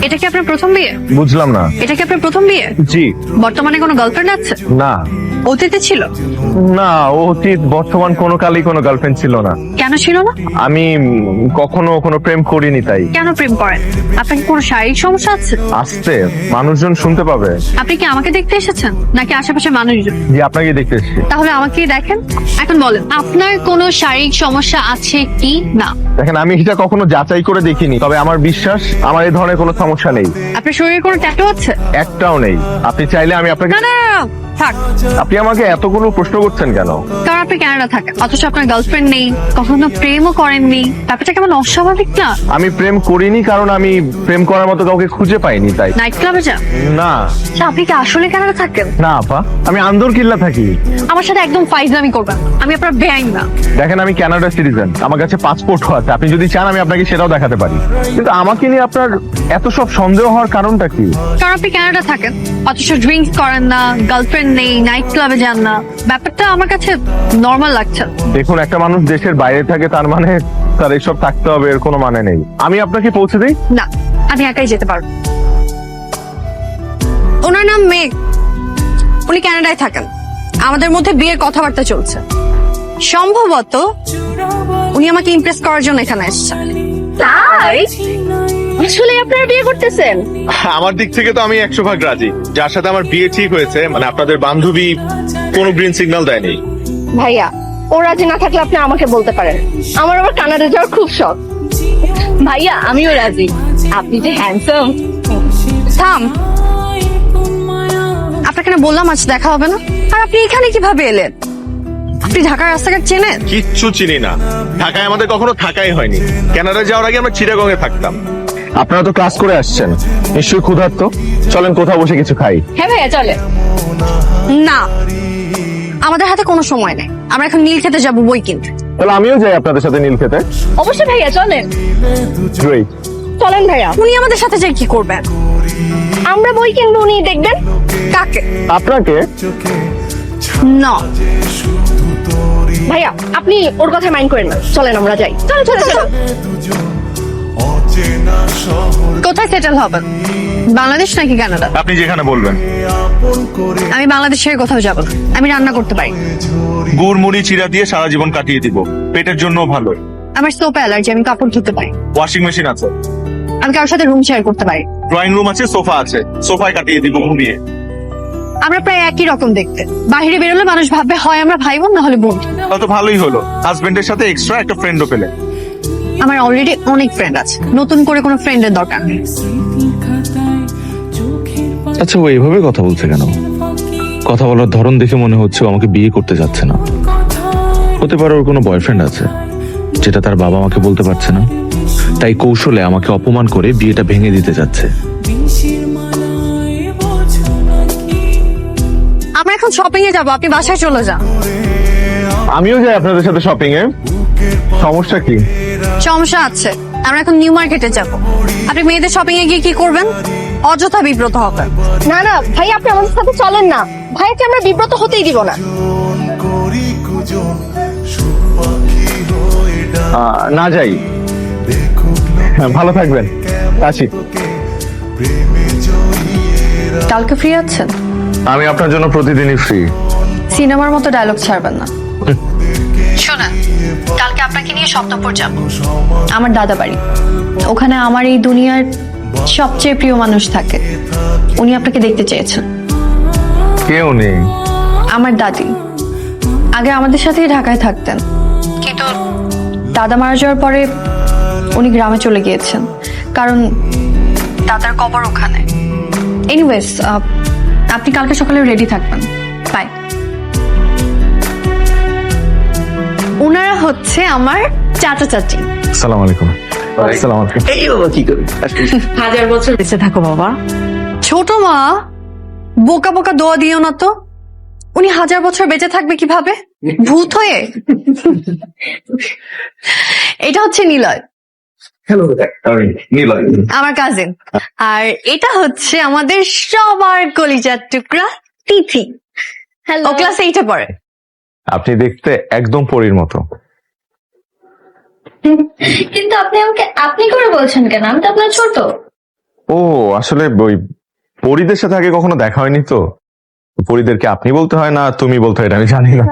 এটা কি আপনার প্রথম বিয়ে? বুঝলাম না। এটা কি আপনার প্রথম বিয়ে? জি। বর্তমানে কোনো গার্লফ্রেন্ড আছে? না অতীতে ছিল? না, অতীত বর্তমান কোনো কালই কোনো গার্লফ্রেন্ড ছিল না। কেন ছিল না? আমি কখনো কোনো প্রেম করিনি তাই। কেন প্রেম করেন? আপনার কি কোনো শারীরিক সমস্যা আছে? আসতে মানুষজন শুনতে পাবে। আপনি কি আমাকে দেখতে এসেছেন নাকি আশেপাশে মানুষজন? জি, আপনাকে দেখতে এসেছি। তাহলে আমাকেই দেখেন। এখন বলেন আপনার কোনো শারীরিক সমস্যা আছে কি না? দেখেন, আমি এটা কখনো যাচাই করে দেখিনি, তবে আমার বিশ্বাস আমার এই ধরনের কোনো সমস্যা নেই। আপনার শরীরে কোনো ট্যাটু আছে? একটাও নেই। আপনি চাইলে আমি আপনাকে। না না না, না, থাক। আপনি আমাকে এতগুলো প্রশ্ন করছেন কেন? কারণ আপনি কানাডা থাকেন, অথচ আপনার গার্লফ্রেন্ড নেই, কখনো প্রেমও করেননি। ব্যাপারটা কেমন অস্বাভাবিক না? আমি প্রেম করিনি কারণ আমি প্রেম করার মতো কাউকে খুঁজে পাইনি তাই। নাইট ক্লাবে যান? না আচ্ছা, আপনি কি আসলে কানাডা থাকেন? না আপা, আমি আন্দরকিল্লা থাকি। আমার সাথে একদম ফাইজলামি করবেন, আমি আপনার বেআইন না। দেখেন, আমি কানাডা সিটিজেন, আমার কাছে পাসপোর্টও আছে। আপনি যদি চান আমি আপনাকে সেটাও দেখাতে পারি। কিন্তু আমাকে নিয়ে আপনার এত সব সন্দেহ হওয়ার কারণটা কি? কারণ আপনি কানাডা থাকেন, অথচ ড্রিঙ্কস করেন না, গার্লফ্রেন্ড নেই, নাইট ক্লাবে যান না। ব্যাপারটা আমার কাছে নর্মাল লাগছে। দেখুন, একটা মানুষ দেশের বাইরে থাকে তার মানে তার এসব থাকতে হবে এর কোনো মানে নেই। আমি আপনাকে পৌঁছে দিই? না, আমি একাই যেতে পারবো। ওনার নাম মেঘ, উনি কানাডায় থাকেন। আমাদের মধ্যে বিয়ের কথাবার্তা চলছে। সম্ভবত উনি আমাকে ইমপ্রেস করার জন্য এখানে এসেছেন। তাই আসলে আপনারা বিয়ে করতেছেন? আমার দিক থেকে তো আমি 100% রাজি। যার সাথে আমার বিয়ে ঠিক হয়েছে, মানে আপনাদের বান্ধবী, কোনো গ্রিন সিগন্যাল দেয়নি। ভাইয়া, ও রাজি না থাকলে আপনি আমাকে বলতে পারেন। আমার আবার কানাডা যাওয়ার খুব শখ। ভাইয়া, আমিও রাজি। আপনি যে হ্যান্ডসাম। থাম, আপনাকে না বললাম আজ দেখা হবে না? আর আপনি এখানে কিভাবে এলেন? আপনি ঢাকার রাস্তাঘাট চেনেন? কিচ্ছু চিনি না। ঢাকায় আমাদের কখনো থাকাই হয়নি। কানাডা যাওয়ার আগে আমরা চিটাগংয়ে থাকতাম। আপনারা তো ক্লাস করে আসছেন, নিশ্চয়ই ক্ষুধার্ত। চলেন কোথাও বসে কিছু খাই। হ্যাঁ ভাইয়া, চলে। না, আমাদের হাতে কোনো সময় নেই। আমরা এখন নীল খেতে যাবো বই কিনতে। তাহলে আমিও যাই আপনাদের সাথে নীল খেতে। অবশ্যই ভাইয়া, চলেন। গ্রেট। চলেন ভাইয়া। উনি আমাদের সাথে যাই কি করবেন? আমরা বই কিনবো, উনি দেখবেন। কাকে? আপনাকে? না ভাইয়া, আপনি ওর কথা মাইন্ড করেন না। চলেন আমরা যাই। চলো চলো চলো। কোথায় সেটেল হবেন? বাংলাদেশ নাকি কানাডা? আপনি যেখানে বলবেন। আমি বাংলাদেশের কোথাও যাব না। আমি রান্না করতে পারি। গুড় মুড়ি চিরা দিয়ে সারা জীবন কাটিয়ে দিব, পেটের জন্য ভালো। আমার সোপ অ্যালার্জি, আমি কাপড় ধুতে পারি। ওয়াশিং মেশিন আছে। আমি কারোর সাথে রুম শেয়ার করতে পারি। ড্রয়িং রুম আছে, সোফা আছে, সোফায় কাটিয়ে দিব ঘুমিয়ে। আমরা প্রায় একই রকম দেখতে। বাইরে বেরোলে মানুষ ভাববে হয় আমরা ভাই বোন, না হলে বোন। তাহলে তো ভালোই হলো, হাজবেন্ডের সাথে এক্সট্রা একটা ফ্রেন্ডও পেলে। আমার অলরেডি অনেক ফ্রেন্ড আছে, নতুন করে কোনো ফ্রেন্ডের দরকার নেই। আচ্ছা, ও এভাবে কথা বলছে কেন? কথা বলার ধরন দেখে মনে হচ্ছে ও আমাকে বিয়ে করতে যাচ্ছে না। হতে পারে ওর কোনো বয়ফ্রেন্ড আছে, যেটা তার বাবা আমাকে বলতে পারছে না, তাই কৌশলে আমাকে অপমান করে বিয়েটা ভেঙে দিতে যাচ্ছে। আমরা এখন শপিং এ যাবো, আপনি বাসায় চলে যান। আমিও যাই আপনাদের সাথে শপিং এ। সমস্যা কি? সমস্যা আছে। আমরা এখন নিউ মার্কেটে যাব। আপনি মেয়েদের শপিং এ গিয়ে কি করবেন? অযথা বিব্রত হবেন। না না ভাইয়া, আপনি আমাদের সাথে চলেন না। ভাইয়াকে আমরা বিব্রত হতেই দিব না। না যাই। ভালো থাকবেন, আসি। কালকে ফ্রি আছেন? আমি আপনার জন্য প্রতিদিনই ফ্রি। সিনেমার মতো ডায়লগ ছাড়বেন না। শোনেন, কালকে আপনাকে নিয়ে সপ্তপুর যাব। আমার দাদা বাড়ি ওখানে। আমার এই দুনিয়ার সবচেয়ে প্রিয় মানুষ থাকে। উনি আপনাকে দেখতে চেয়েছেন। কেউ নেই। আমার দাদি আগে আমাদের সাথেই ঢাকায় থাকতেন, কিন্তু দাদা মারা যাওয়ার পরে উনি গ্রামে চলে গিয়েছেন, কারণ দাদার কবর ওখানে। এনিওয়েজ, আপনি কালকে সকালে রেডি থাকবেন। বাই। ওনারা হচ্ছে আমার চাচা চাচি। আসসালামু আলাইকুম। আসসালামু আলাইকুম। এই বাবা, কি করবি? 1000 বছর বেঁচে থাকো বাবা। ছোট মা, বোকা বোকা দোয়া দিও না তো। উনি 1000 বছর বেঁচে থাকবে কিভাবে? ভূত হয়ে? এটা হচ্ছে নিলয়, হ্যালো, নিলয়। আমার কাজিন। আর এটা হচ্ছে আমাদের সবার কলিজার টুকরা তিথি। ও ক্লাস 8-এ পড়ে। আপনি দেখতে একদম পরীর মতো। কিন্তু আপনি আমাকে আপনি করে বলছেন কেন? আমি তো আপনার ছোট। ও আসলে ওই পরিদের সাথে আগে কখনো দেখা হয়নি তো, পরিদেরকে আপনি বলতে হয় না তুমি বলতে হয় এটা আমি জানি না।